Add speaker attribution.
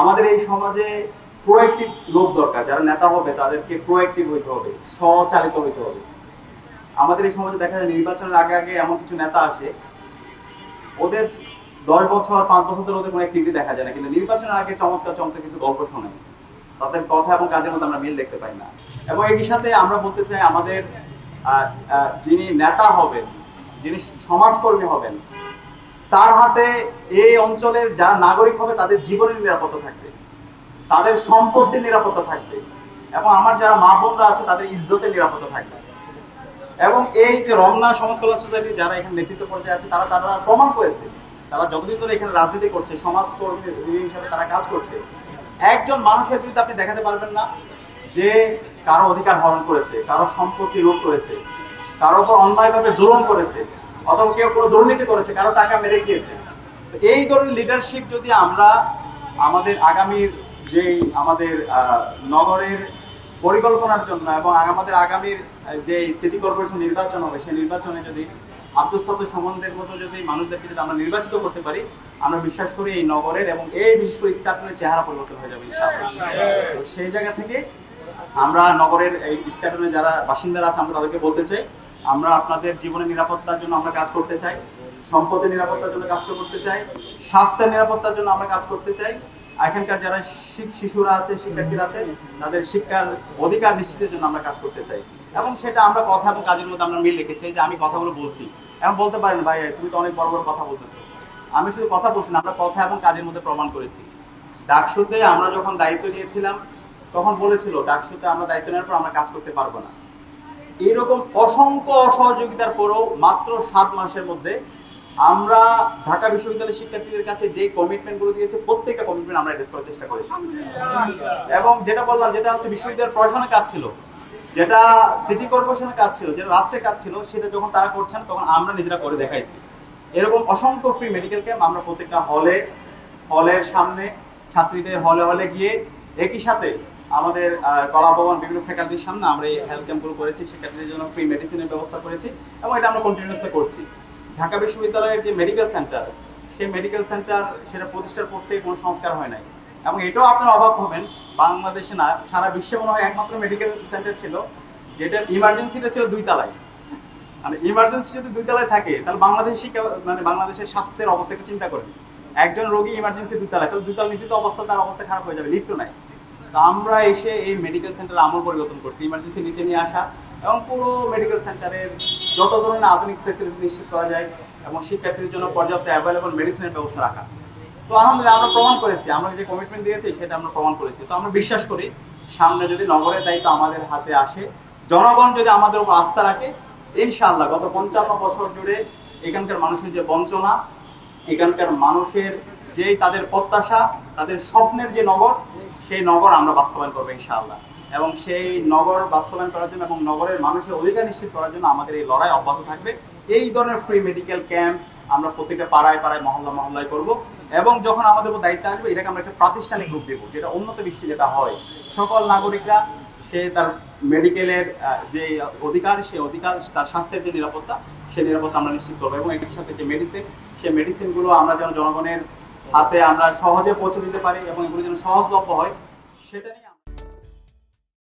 Speaker 1: আমাদের এই সমাজে প্রোঅ্যাক্টিভ লোক দরকার, যারা নেতা হবে তাদেরকে প্রোঅ্যাক্টিভ হইতে হবে, স্বচালিত হইতে হবে। আমাদের এই সমাজে দেখা যায় নির্বাচনের আগে আগে এমন কিছু নেতা আসে, ওদের 10 বছর 5 বছর ধরে ওদের কোনো অ্যাক্টিভিটি দেখা যায় না, কিন্তু নির্বাচনের আগে চমৎকার চমৎকার কিছু গল্প শোনে, তাদের কথা এবং কাজের মধ্যে আমরা মিল দেখতে পাই না। এবং একই সাথে আমরা বলতে চাই আমাদের যিনি নেতা হবেন, যিনি সমাজকর্মী হবেন, তার হাতে এই অঞ্চলের যারা নাগরিক হবে তাদের জীবনের নিরাপত্তা থাকবে, তাদের সম্পত্তির নিরাপত্তা থাকবে, এবং আমার যারা মা বোনরা আছে তাদের ইজ্জতের নিরাপত্তা থাকবে। এবং এই যে রমনা সমাজ কল্যাণ সোসাইটি যারা এখানে নেতৃত্ব পর্যায়ে আছে তারা তারা প্রমাণ করেছে, তারা যতদিন ধরে এখানে রাজনীতি করছে, সমাজকর্মী হিসাবে তারা কাজ করছে, একজন মানুষের বিরুদ্ধে আপনি দেখাতে পারবেন না যে কারো অধিকার হরণ করেছে, কারো সম্পত্তি লুট করেছে, কারো উপর অন্যায়ভাবে জুলুম করেছে, অথবা কেউ কোনো দুর্নীতি করেছে, কারো টাকা মেরে খেয়েছে। এই ধরনের লিডারশিপ যদি আমরা আমাদের আগামীর যেই আমাদের নগরের পরিকল্পনার জন্য এবং আমাদের আগামীর যে সিটি কর্পোরেশন নির্বাচন হবে সেই নির্বাচনে যদি আব্দুল সাত্তার সম্বন্ধের মতো যদি মানুষদেরকে যদি আমরা নির্বাচিত করতে পারি, আমরা বিশ্বাস করি এই নগরের এবং এই বিশেষ করে স্কাটনের চেহারা পরিবর্তন হয়ে যাবে ইনশাআল্লাহ। সেই জায়গা থেকে আমরা নগরের এই স্কাটনের যারা বাসিন্দারা আছে আমরা তাদেরকে বলতে চাই, আমরা আপনাদের জীবনের নিরাপত্তার জন্য আমরা কাজ করতে চাই, সম্পদের নিরাপত্তার জন্য কাজ করতে চাই, স্বাস্থ্যের নিরাপত্তার জন্য আমরা কাজ করতে চাই, এখানকার যারা শিশুরা আছে, শিক্ষার্থীরা আছে, তাদের শিক্ষার অধিকার নিশ্চিতের জন্য আমরা কাজ করতে চাই। এবং সেটা আমরা কথা এবং কাজের মধ্যে আমরা মিল রেখেছি। যে আমি কথাগুলো বলছি, এখন বলতে পারেন ভাই তুমি তো অনেক বড় বড় কথা বলতেছো, আমি শুধু কথা বলছি না, আমরা কথা এবং কাজের মধ্যে প্রমাণ করেছি। ডাকসুতে আমরা যখন দায়িত্ব নিয়েছিলাম তখন বলেছিল ডাকসুতে আমরা দায়িত্ব নেওয়ার পর আমরা কাজ করতে পারবো না। এইরকম অসংখ্য অসহযোগিতার পরেও মাত্র 7 মাসের মধ্যে আমরা ঢাকা বিশ্ববিদ্যালয়ের শিক্ষার্থীদের কাছে যে কমিটমেন্টগুলো দিয়েছে প্রত্যেকটা কমিটমেন্ট আমরা অ্যাড্রেস করার চেষ্টা করেছি। এবং যেটা বললাম, যেটা হচ্ছে বিশ্ববিদ্যালয়ের প্রশাসনের কাজ ছিল, যেটা সিটি কর্পোরেশনের কাজ ছিল, যেটা রাষ্ট্রের কাজ ছিল, সেটা যখন তারা করছেন তখন আমরা নিজেরা করে দেখাইছি। এরকম অসংখ্য ফ্রি মেডিকেল ক্যাম্প আমরা প্রত্যেকটা হলের সামনে ছাত্রীদের হলে গিয়ে, একই সাথে আমাদের কলা ভবন বিভিন্ন ফ্যাকাল্টির সামনে আমরা এই হেলথ ক্যাম্পগুলো করেছি, শিক্ষার্থীদের জন্য ফ্রি মেডিসিনের ব্যবস্থা করেছি এবং এটা আমরা কন্টিনিউয়াসলি করছি। ঢাকা বিশ্ববিদ্যালয়ের যে মেডিকেল সেন্টার, সেই মেডিকেল সেন্টার সেটা প্রতিষ্ঠার করতে কোনো সংস্কার হয় নাই। এবং এটাও আপনারা অবাক হবেন, বাংলাদেশে না সারা বিশ্বে মনে হয় একমাত্র মেডিকেল সেন্টার ছিল যেটার ইমার্জেন্সিটা ছিল 2 তলায়। মানে ইমার্জেন্সি যদি 2 তলায় থাকে তাহলে বাংলাদেশের শিক্ষা মানে বাংলাদেশের স্বাস্থ্যের অবস্থা একটু চিন্তা করেন। একজন রোগী ইমার্জেন্সি 2 তলায়, তাহলে 2 তলা নিতে তো অবস্থা, তার অবস্থা খারাপ হয়ে যাবে, লিফটও নাই। তো আমরা এসে এই মেডিকেল সেন্টার আমল পরিবর্তন করছি, ইমার্জেন্সি নিচে নিয়ে আসা এবং পুরো মেডিকেল সেন্টারের যত ধরনের আধুনিক ফ্যাসিলিটি নিশ্চিত করা যায় এবং শিক্ষার্থীদের জন্য পর্যাপ্ত অ্যাভেলেবল মেডিসিনের ব্যবস্থা রাখা। তো আলহামদুলিল্লাহ আমরা প্রমাণ করেছি, আমরা যে কমিটমেন্ট দিয়েছি সেটা আমরা প্রমাণ করেছি। তো আমরা বিশ্বাস করি সামনে যদি নগরের দায়িত্ব আমাদের হাতে আসে, জনগণ যদি আমাদের উপর আস্থা রাখে, ইনশাআল্লাহ গত 55 বছর জুড়ে এখানকার মানুষের যে বঞ্চনা, এখানকার মানুষের যে তাদের প্রত্যাশা, তাদের স্বপ্নের যে নগর, সেই নগর আমরা বাস্তবায়ন করবো ইনশাআল্লাহ। এবং সেই নগর বাস্তবায়ন করার জন্য এবং নগরের মানুষের অধিকার নিশ্চিত করার জন্য আমাদের এই লড়াই অব্যাহত থাকবে। এই ধরনের ফ্রি মেডিকেল ক্যাম্প আমরা প্রত্যেকটা পাড়ায় পাড়ায় মহল্লায় করব। এবং যখন আমাদের উপর দায়িত্ব আসবে এটাকে আমরা একটা প্রাতিষ্ঠানিক রূপ দেবো, যেটা উন্নত বিশ্বে যেটা হয়, সকল নাগরিকরা সে তার মেডিকেলের যে অধিকার, সেই অধিকার, তার স্বাস্থ্যের যে নিরাপত্তা, সেই নিরাপত্তা আমরা নিশ্চিত করবো। এবং এর সাথে যে মেডিসিন, সেই মেডিসিনগুলো আমরা যেন জনগণের হাতে আমরা সহজে পৌঁছে দিতে পারি এবং এগুলো যেন সহজলভ্য হয়, সেটা নিয়ে